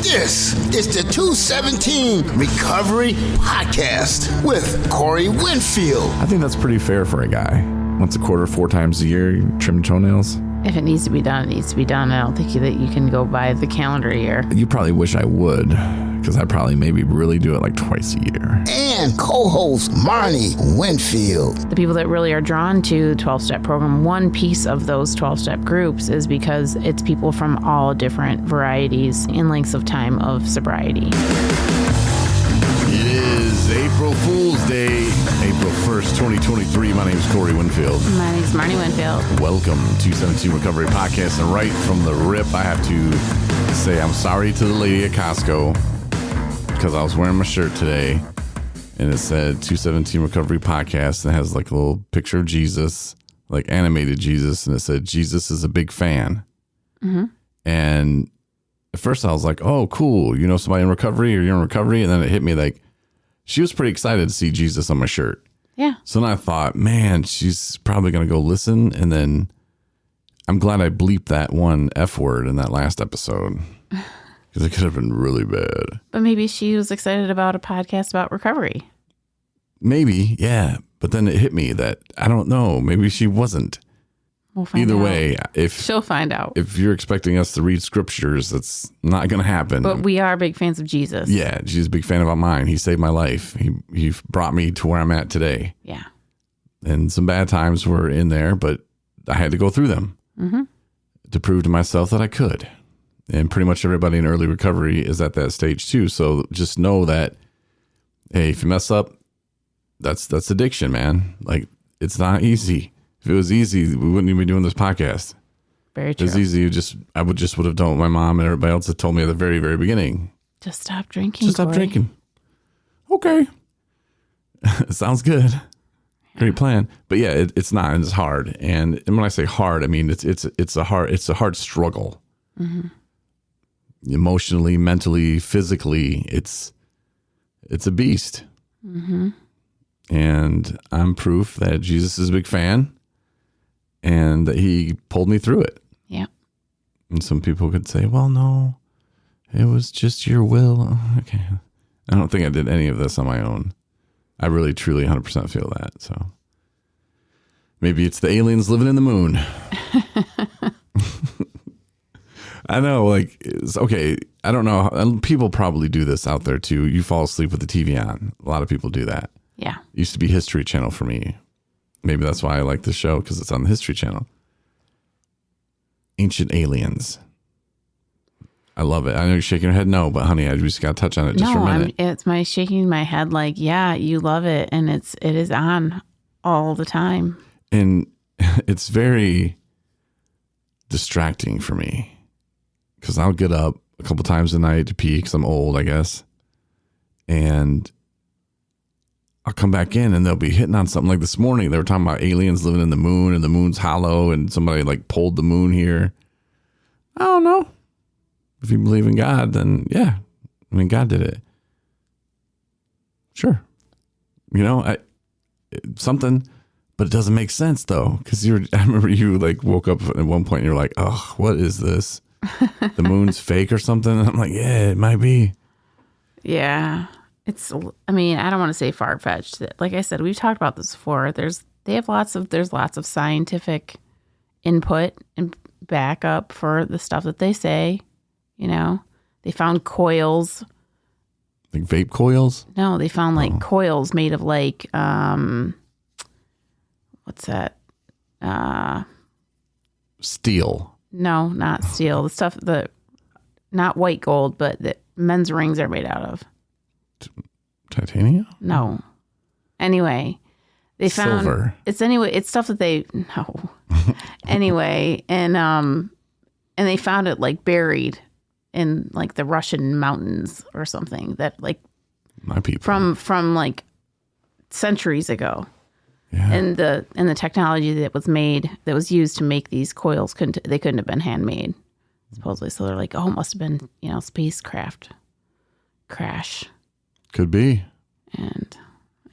This is the 217 Recovery Podcast with Corey Winfield. I think that's pretty fair for a guy. Once a quarter, 4 times a year, you trim toenails. If it needs to be done, it needs to be done. I don't think that you can go by the calendar year. You probably wish I would, because I probably maybe really do it like twice a year. And co-host Marney Winfield. The people that really are drawn to the 12-step program, one piece of those 12-step groups is because it's people from all different varieties and lengths of time of sobriety. It is April Fool's Day, April 1st, 2023. My name is Corey Winfield. My name is Marney Winfield. Welcome to 217 Recovery Podcast. And right from the rip, I have to say I'm sorry to the lady at Costco, because I was wearing my shirt today and it said 217 Recovery Podcast, and it has like a little picture of Jesus, like animated Jesus, and it said Jesus is a big fan. Mm-hmm. And at first I was like, oh, cool. You know somebody in recovery, or you're in recovery? And then it hit me like, she was pretty excited to see Jesus on my shirt. Yeah. So then I thought, man, she's probably going to go listen. And then I'm glad I bleeped that one F word in that last episode, because it could have been really bad. But maybe she was excited about a podcast about recovery. Maybe, yeah. But then it hit me that, I don't know, maybe she wasn't. We'll find Either out. way, She'll find out. If you're expecting us to read scriptures, that's not going to happen. But we are big fans of Jesus. Yeah, she's a big fan of mine. He saved my life. He brought me to where I'm at today. Yeah. And some bad times were in there, but I had to go through them to prove to myself that I could. And pretty much everybody in early recovery is at that stage too. So just know that, hey, if you mess up, that's addiction, man. Like, it's not easy. If it was easy, we wouldn't even be doing this podcast. Very true. If it was easy, I would have done what my mom and everybody else had told me at the very, very beginning. Just stop drinking. Just stop Corey. drinking. Okay. Sounds good. Yeah. Great plan. But yeah, it's not, and it's hard. And when I say hard, I mean it's a hard struggle. Mm-hmm. Emotionally, mentally, physically, it's a beast. Mm-hmm. And I'm proof that Jesus is a big fan, and that he pulled me through it. Yeah. And some people could say, well, no, it was just your will. Okay. I don't think I did any of this on my own. I really, truly 100% feel that. So maybe it's the aliens living in the moon. I know, like, it's okay. I don't know. People probably do this out there too. You fall asleep with the TV on. A lot of people do that. Yeah. It used to be History Channel for me. Maybe that's why I like this show, because it's on the History Channel. Ancient Aliens. I love it. I know you're shaking your head no, but honey, I just got to touch on it just for a minute. It's my shaking my head like, yeah, you love it, and it is on all the time. And it's very distracting for me, because I'll get up a couple times a night to pee, because I'm old, I guess. And I'll come back in and they'll be hitting on something. Like this morning, they were talking about aliens living in the moon, and the moon's hollow, and somebody like pulled the moon here. I don't know. If you believe in God, then yeah. I mean, God did it. Sure. You know, something, but it doesn't make sense though. Because I remember you like woke up at one point and you're like, oh, what is this? The moon's fake or something? And I'm like, yeah, it might be. Yeah. I mean, I don't want to say far-fetched. Like I said, we've talked about this before. There's lots of scientific input and backup for the stuff that they say. You know, they found coils. Like vape coils? No, they found like coils made of like, what's that? Steel. No, not steel. The stuff not white gold, but that men's rings are made out of. Titanium? No. Anyway, they found silver. It's stuff that they no. Anyway, and they found it like buried in like the Russian mountains or something, that like my people from like centuries ago. Yeah. And the technology that was used to make these coils couldn't have been handmade, supposedly. So they're like, oh, it must have been, spacecraft crash. Could be. And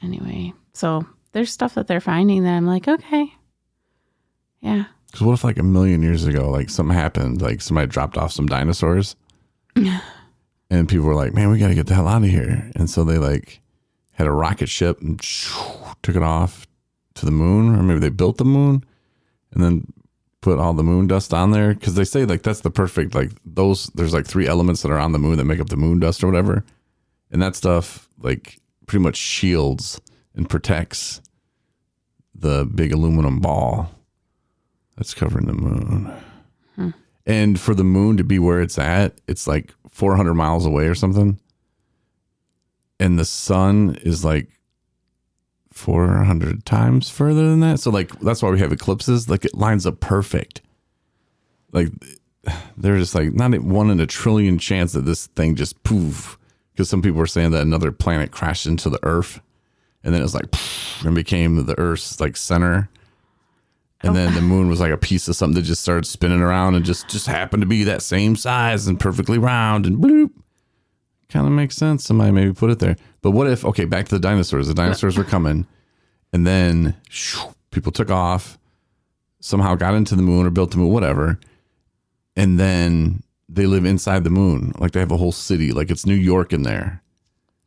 anyway, so there's stuff that they're finding that I'm like, okay. Yeah. Because what if like a million years ago, like something happened, like somebody dropped off some dinosaurs And people were like, man, we got to get the hell out of here. And so they like had a rocket ship and took it off to the moon, or maybe they built the moon and then put all the moon dust on there. Cause they say like, that's the perfect, like there's like 3 elements that are on the moon that make up the moon dust or whatever. And that stuff like pretty much shields and protects the big aluminum ball that's covering the moon. And for the moon to be where it's at, it's like 400 miles away or something. And the sun is like 400 times further than that. So like, that's why we have eclipses. Like it lines up perfect. Like there's just like not 1 in a trillion chance that this thing just poof. Because some people were saying that another planet crashed into the Earth. And then it was like, poof, and became the Earth's like center. And then the moon was like a piece of something that just started spinning around and just happened to be that same size and perfectly round and bloop. Kind of makes sense. Somebody maybe put it there. But what if, okay, back to the dinosaurs. The dinosaurs were coming and then people took off, somehow got into the moon or built the moon, whatever. And then they live inside the moon. Like they have a whole city. Like it's New York in there.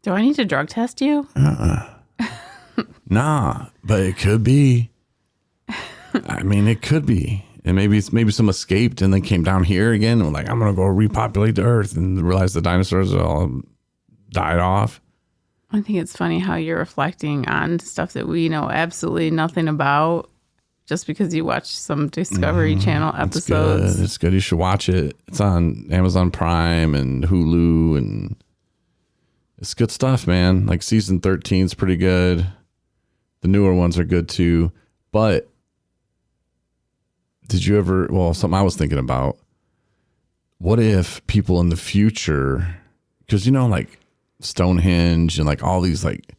Do I need to drug test you? Nah, but it could be. I mean, it could be. And maybe some escaped and then came down here again and like, I'm going to go repopulate the Earth and realize the dinosaurs all died off. I think it's funny how you're reflecting on stuff that we know absolutely nothing about just because you watch some Discovery Channel episodes. It's good. You should watch it. It's on Amazon Prime and Hulu and it's good stuff, man. Like season 13 is pretty good. The newer ones are good too. But did you ever, well, something I was thinking about, what if people in the future, because you know, like Stonehenge and like all these like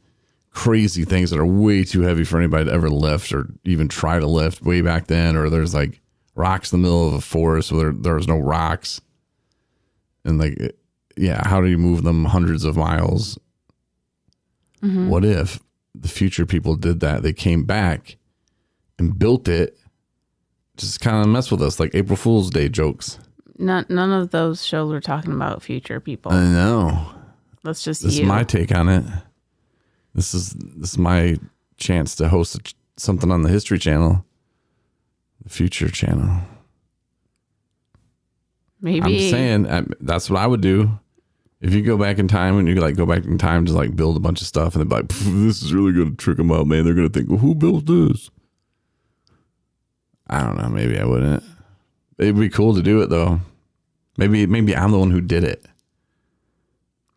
crazy things that are way too heavy for anybody to ever lift or even try to lift way back then, or there's like rocks in the middle of a forest where there's no rocks. And like, yeah, how do you move them hundreds of miles? Mm-hmm. What if the future people did that? They came back and built it. Just kind of mess with us, like April Fool's Day jokes. None of those shows were talking about future people. I know. That's just this is my take on it. This is my chance to host something on the History Channel, the Future Channel. Maybe I'm saying that's what I would do if you go back in time and you like go back in time to like build a bunch of stuff and they're like, this is really going to trick them out, man. They're going to think, well, who built this? I don't know. Maybe I wouldn't. It'd be cool to do it though. Maybe I'm the one who did it.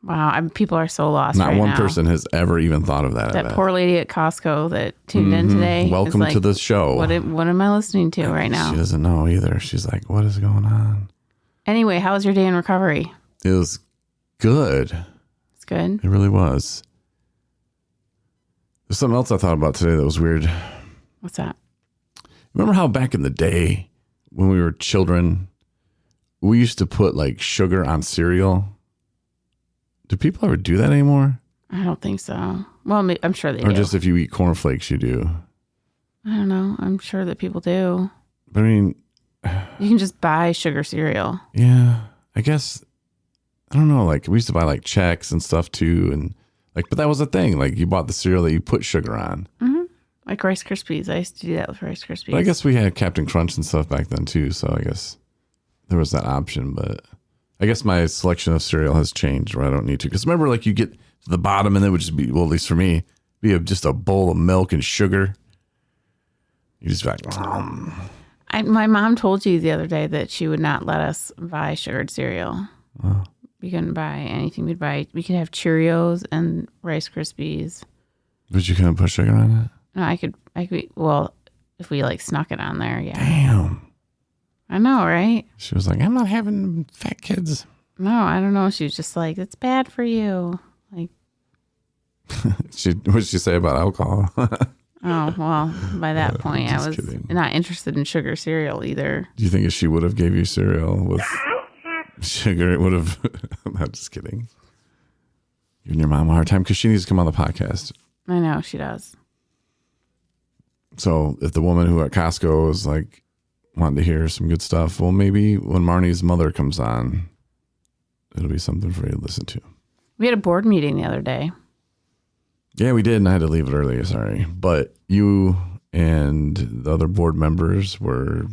Wow, people are so lost. Not right one now. person has ever even thought of that. That poor lady at Costco that tuned in today. Welcome like, to the show. What am I listening to right now? She doesn't know either. She's like, what is going on? Anyway, how was your day in recovery? It was good. It's good. It really was. There's something else I thought about today that was weird. What's that? Remember how back in the day when we were children, we used to put like sugar on cereal? Do people ever do that anymore? I don't think so. Well, I'm sure they do. Or just if you eat cornflakes, you do. I don't know. I'm sure that people do. But I mean, you can just buy sugar cereal. Yeah, I guess. I don't know. Like we used to buy like Chex and stuff too, and like, but that was a thing. Like you bought the cereal that you put sugar on. Mm-hmm. Like Rice Krispies. I used to do that with Rice Krispies. But I guess we had Captain Crunch and stuff back then too. So I guess there was that option. But I guess my selection of cereal has changed where I don't need to. Because remember, like you get to the bottom and it would just be, well, at least for me, be just a bowl of milk and sugar. You just like, my mom told you the other day that she would not let us buy sugared cereal. Oh. We couldn't buy anything. We could have Cheerios and Rice Krispies. But you couldn't put sugar on it? No, I could, well, if we like snuck it on there, yeah. Damn. I know, right? She was like, I'm not having fat kids. No, I don't know. She was just like, it's bad for you. Like, what did she say about alcohol? oh, well, by that point, I was kidding. not interested in sugar cereal either. Do you think if she would have gave you cereal with sugar, it would have, I'm not just kidding. Giving your mom a hard time because she needs to come on the podcast. I know, she does. So if the woman who at Costco is like wanting to hear some good stuff, well, maybe when Marnie's mother comes on, it'll be something for you to listen to. We had a board meeting the other day. Yeah, we did, and I had to leave it early. Sorry, but you and the other board members were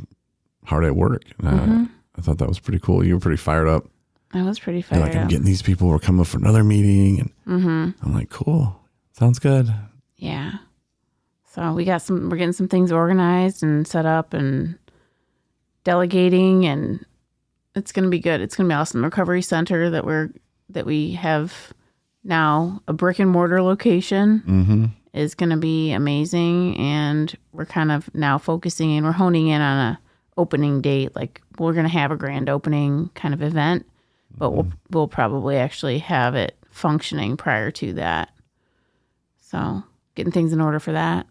hard at work. I thought that was pretty cool. You were pretty fired up. I was pretty You're fired like, up. I'm getting these people. We're coming for another meeting, and I'm like, cool. Sounds good. Yeah. So we're getting some things organized and set up and delegating, and it's going to be good. It's going to be awesome. Recovery center that we have now, a brick and mortar location is going to be amazing. And we're kind of now focusing and we're honing in on a opening date. Like, we're going to have a grand opening kind of event, but we'll probably actually have it functioning prior to that. So getting things in order for that,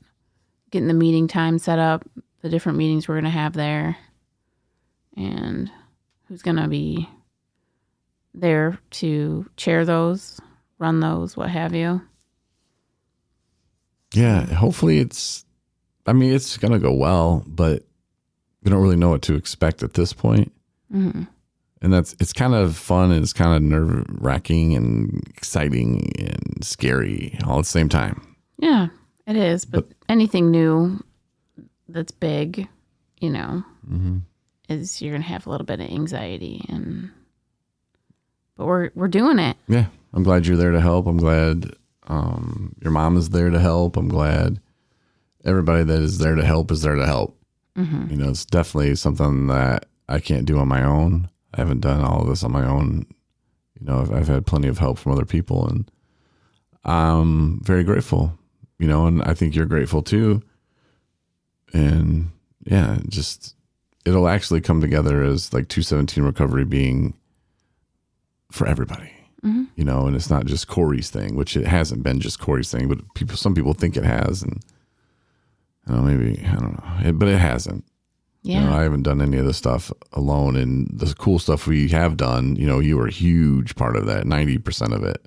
getting the meeting time set up, the different meetings we're going to have there, and who's going to be there to chair those, run those, what have you. Yeah, hopefully it's going to go well, but we don't really know what to expect at this point. Mm-hmm. And it's kind of fun and it's kind of nerve-wracking and exciting and scary all at the same time. Yeah, it is. But anything new that's big, is you're going to have a little bit of anxiety. But we're doing it. Yeah, I'm glad you're there to help. I'm glad your mom is there to help. I'm glad everybody that is there to help is there to help. Mm-hmm. It's definitely something that I can't do on my own. I haven't done all of this on my own. I've had plenty of help from other people, and I'm very grateful, and I think you're grateful too. And yeah, it'll actually come together as like 217 recovery being for everybody, and it's not just Corey's thing, which it hasn't been just Corey's thing, but some people think it has, and I don't know, but it hasn't. Yeah. I haven't done any of this stuff alone, and the cool stuff we have done, you were a huge part of that, 90% of it.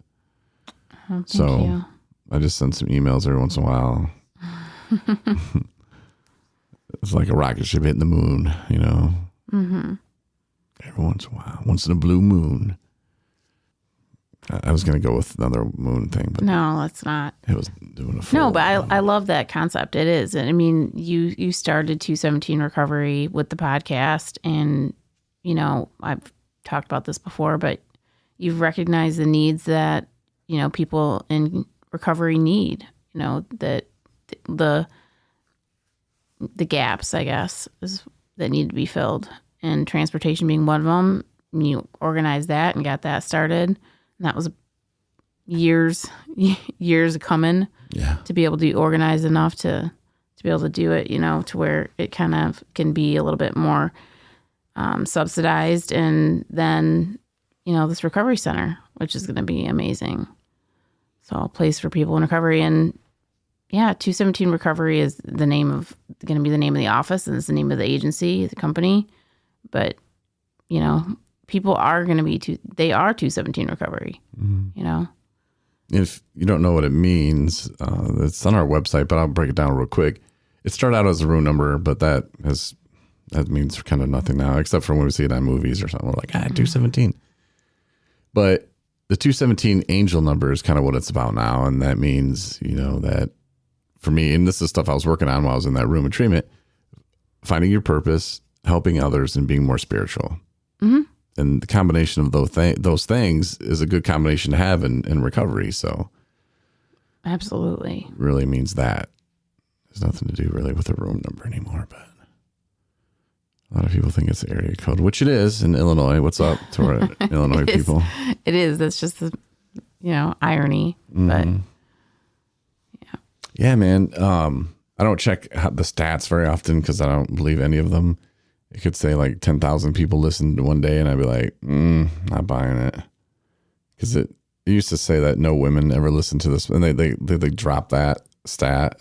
Oh, thank you. I just send some emails every once in a while. It's like a rocket ship hitting the moon, Mm-hmm. Every once in a while, once in a blue moon. I was going to go with another moon thing, but no, let's not. It was doing a full. No, but I love that concept. It is. I mean, you started 217 Recovery with the podcast, and I've talked about this before, but you've recognized the needs that people in recovery need. That the gaps, I guess, that need to be filled, and transportation being one of them. You organized that and got that started. And that was years coming to be able to be organized enough to be able to do it, to where it kind of can be a little bit more subsidized. And then, this recovery center, which is going to be amazing. So a place for people in recovery. And 217 Recovery is going to be the name of the office, and it's the name of the agency, the company. But, people are going to be they are 217 Recovery, If you don't know what it means, it's on our website, but I'll break it down real quick. It started out as a room number, but that means kind of nothing now, except for when we see it on movies or something. We're like, 217. But the 217 angel number is kind of what it's about now. And that means, that for me, and this is stuff I was working on while I was in that room of treatment, finding your purpose, helping others, and being more spiritual. Mm-hmm. And the combination of those things is a good combination to have in recovery. So absolutely, really means that. There's nothing to do really with a room number anymore, but a lot of people think it's the area code, which it is in Illinois. What's up to our Illinois people? It is. That's just the, irony. Mm-hmm. But yeah, man. I don't check the stats very often because I don't believe any of them. It could say like 10,000 people listened one day, and I'd be like, not buying it. Because it used to say that no women ever listen to this, and they dropped that stat.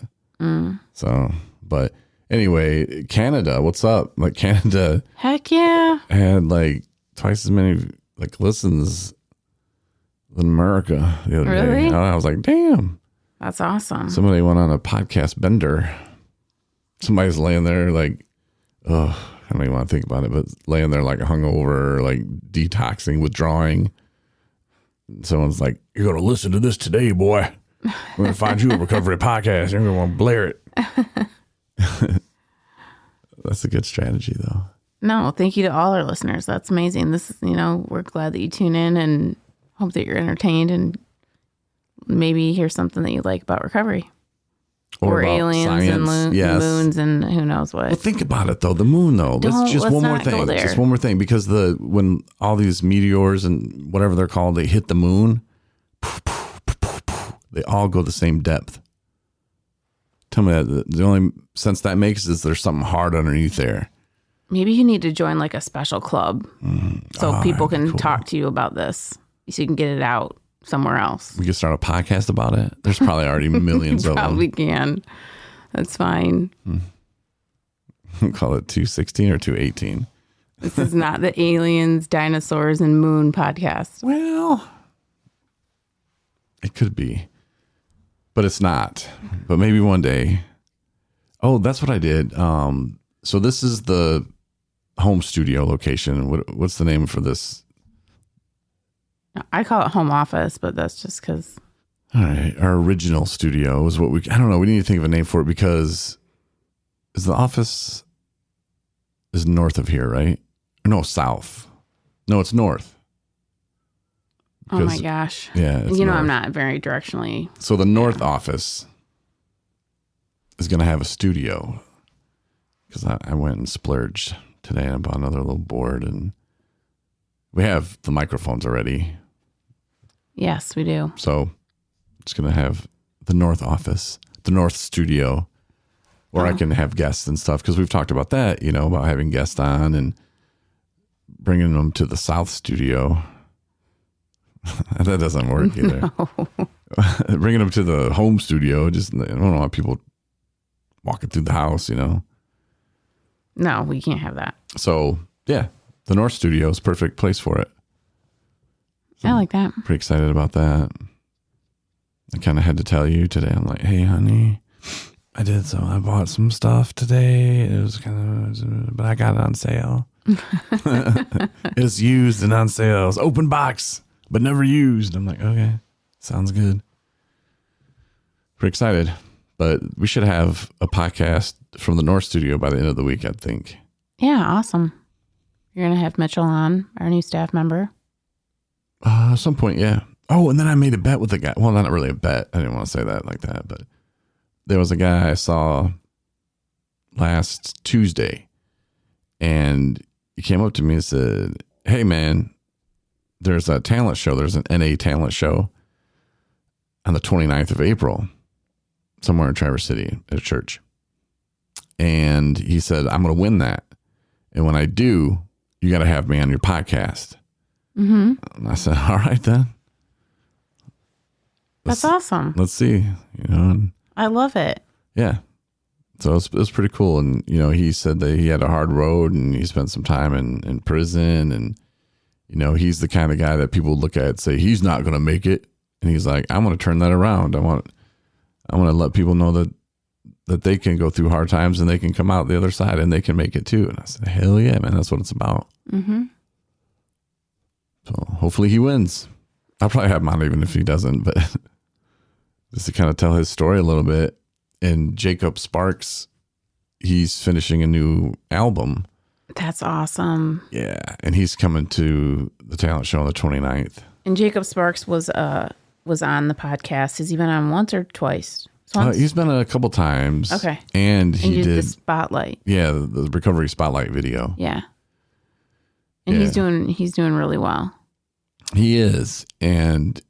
So, but anyway, Canada, what's up? Like Canada, heck yeah, had like twice as many like listens than America the other day. And I was like, damn, that's awesome. Somebody went on a podcast bender. Somebody's laying there like, I don't even want to think about it, but laying there like hungover, like detoxing, withdrawing, someone's like, "You're going to listen to this today, boy. We're going to find you a recovery podcast. You're going to want to blare it." That's a good strategy, though. No, thank you to all our listeners. That's amazing. This is, we're glad that you tune in and hope that you're entertained and maybe hear something that you like about recovery. Or about aliens science. and Yes. moons and who knows what. Well, think about it, though. The moon, though. Let's one more not go thing. there. Just one more thing. Because when all these meteors and whatever they're called, they hit the moon, they all go the same depth. Tell me that the only sense that makes is there's something hard underneath there. Maybe you need to join like a special club so people can cool. talk to you about this so you can get it out somewhere else. We could start a podcast about it. There's probably already millions of them. Probably can. That's fine. Call it 216 or 218. This is not the aliens, dinosaurs, and moon podcast. Well, it could be, but it's not. But maybe one day. Oh, that's what I did. So this is the home studio location. What's the name for this? I call it home office, but that's just because. All right. Our original studio is what I don't know. We need to think of a name for it because is the office is north of here, right? No, south. No, it's north. Oh my gosh. Yeah. It's north. I'm not very directionally. So the north office is going to have a studio because I went and splurged today and bought another little board, and we have the microphones already. Yes, we do. So it's going to have the north office, the north studio, where I can have guests and stuff. Because we've talked about that, about having guests on and bringing them to the south studio. That doesn't work either. No. Bringing them to the home studio, I don't want people walking through the house, No, we can't have that. So, yeah, the north studio is a perfect place for it. So I like that. Pretty excited about that. I kind of had to tell you today. I'm like, hey, honey, I bought some stuff today. It was but I got it on sale. It's used and on sale. It's open box, but never used. I'm like, okay, sounds good. Pretty excited. But we should have a podcast from the North Studio by the end of the week, I think. Yeah, awesome. You're going to have Mitchell on, our new staff member. At some point, yeah. Oh, and then I made a bet with a guy. Well, not really a bet. I didn't want to say that like that, but there was a guy I saw last Tuesday, and he came up to me and said, hey, man, there's a talent show. There's an NA talent show on the 29th of April somewhere in Traverse City at a church. And he said, I'm going to win that. And when I do, you got to have me on your podcast. Mm-hmm. And I said, all right, then. That's awesome. Let's see. And I love it. Yeah. So it was pretty cool. And, he said that he had a hard road and he spent some time in prison. And, he's the kind of guy that people look at and say, he's not going to make it. And he's like, I'm going to turn that around. I want to let people know that they can go through hard times and they can come out the other side and they can make it too. And I said, hell yeah, man, that's what it's about. Mm-hmm. So hopefully he wins. I'll probably have him on even if he doesn't, but just to kind of tell his story a little bit. And Jacob Sparks, he's finishing a new album. That's awesome. Yeah. And he's coming to the talent show on the 29th. And Jacob Sparks was on the podcast. Has he been on once or twice? Once? He's been a couple times. Okay. And he did the spotlight. Yeah, the recovery spotlight video. Yeah. And he's doing really well. He is. And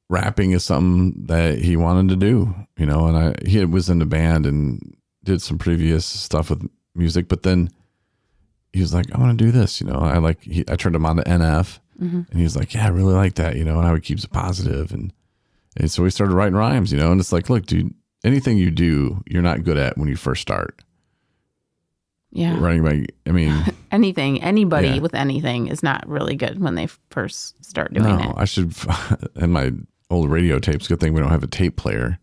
rapping is something that he wanted to do, and he was in the band and did some previous stuff with music, but then he was like, I want to do this, I turned him on to NF. Mm-hmm. And he's like, yeah, I really like that, and how he keeps it positive. And so we started writing rhymes, and it's like, look, dude, anything you do, you're not good at when you first start. Yeah. Writing, anybody with anything is not really good when they first start doing it. I should, in my old radio tapes, good thing we don't have a tape player,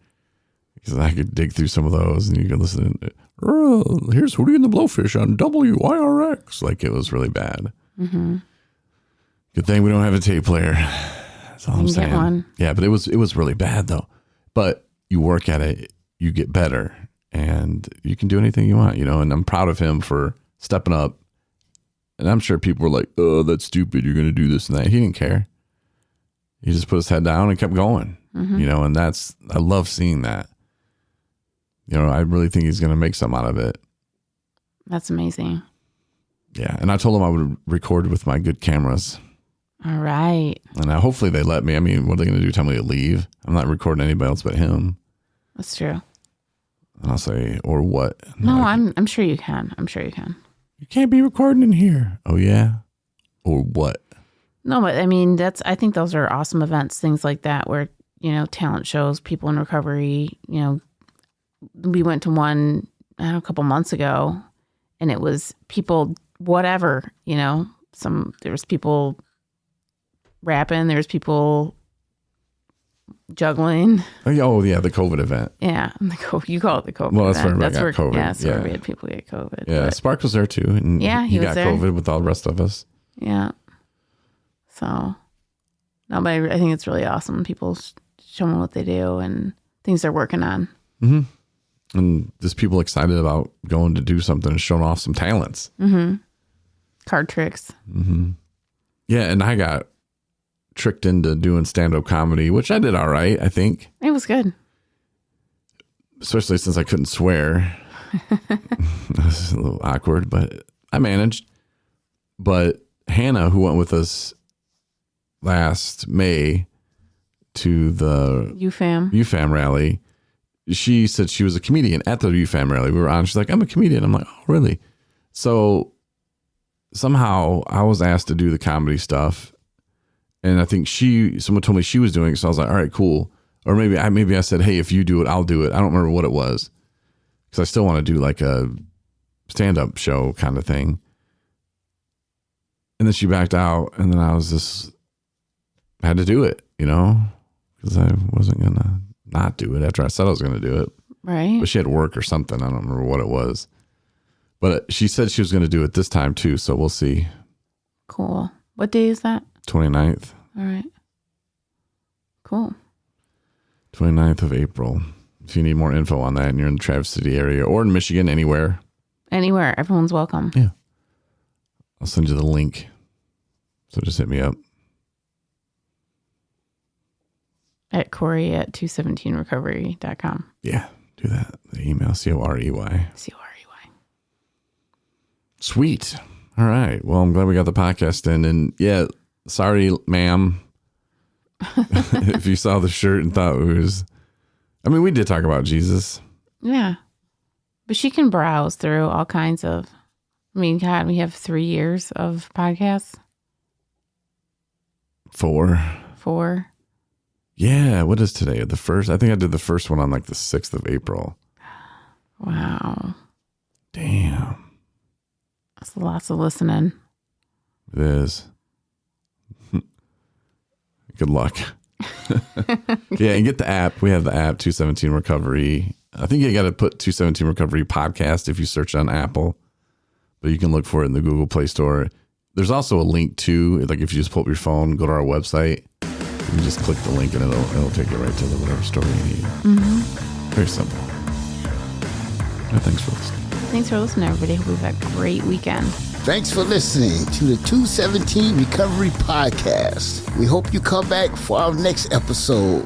because I could dig through some of those and you could listen to, here's Hootie and the Blowfish on WIRX. Like, it was really bad. Mm-hmm. Good thing we don't have a tape player. That's all I'm saying. Get one. Yeah, but it was really bad though. But you work at it, you get better, and you can do anything you want, and I'm proud of him for stepping up. And I'm sure people were like, oh, that's stupid. You're going to do this and that. He didn't care. He just put his head down and kept going, and I love seeing that. I really think he's going to make something out of it. That's amazing. Yeah. And I told him I would record with my good cameras. All right. And hopefully they let me. I mean, what are they going to do? Tell me to leave? I'm not recording anybody else but him. That's true. And I'll say, or what? No, I'm sure you can. I'm sure you can. You can't be recording in here. Oh, yeah? Or what? No, but I mean, I think those are awesome events, things like that, where, talent shows, people in recovery, we went to one, a couple months ago, and it was people, whatever, there was people rapping, there was people juggling. Oh, yeah, the COVID event. Yeah, you call it the COVID well, event. That's where COVID. Yeah, that's where we had people get COVID. Yeah, but, Spark was there too. And yeah, he was got there. COVID with all the rest of us. Yeah. So, no, but I think it's really awesome when people showing what they do and things they're working on. Mm-hmm. And just people excited about going to do something and showing off some talents. Mm-hmm. Card tricks. Mm-hmm. Yeah, and I got tricked into doing stand-up comedy, which I did all right, I think. It was good. Especially since I couldn't swear. It was a little awkward, but I managed. But Hannah, who went with us last May to the UFAM rally, she said she was a comedian at the UFAM rally. We were on. She's like, I'm a comedian. I'm like, oh, really? So somehow I was asked to do the comedy stuff. And I think someone told me she was doing it. So I was like, all right, cool. Or maybe I said, hey, if you do it, I'll do it. I don't remember what it was. Because I still want to do like a stand-up show kind of thing. And then she backed out. And then I had to do it, because I wasn't going to not do it after I said I was going to do it. Right. But she had work or something. I don't remember what it was. But she said she was going to do it this time too. So we'll see. Cool. What day is that? 29th. All right. Cool. 29th of April. If you need more info on that and you're in the Traverse City area or in Michigan, anywhere. Anywhere. Everyone's welcome. Yeah. I'll send you the link. So just hit me up. At Corey at 217recovery.com. Yeah. Do that. The email, Corey. Corey. Sweet. All right. Well, I'm glad we got the podcast in. And yeah, sorry, ma'am. If you saw the shirt and thought it was, we did talk about Jesus. Yeah. But she can browse through all kinds of, God, we have 3 years of podcasts. 4. Yeah. What is today? The 1st? I think I did the first one on like the 6th of April. Wow. Damn. That's lots of listening. It is. Good luck. Yeah, and get the app. We have the app, 217 Recovery. I think you got to put 217 Recovery Podcast if you search on Apple. But you can look for it in the Google Play Store. There's also a link to, like if you just pull up your phone, go to our website, you can just click the link and it'll take you right to the whatever store you need. Mm-hmm. Very simple. Yeah, thanks for listening. Thanks for listening, everybody. Hope we've had a great weekend. Thanks for listening to the 217 Recovery Podcast. We hope you come back for our next episode.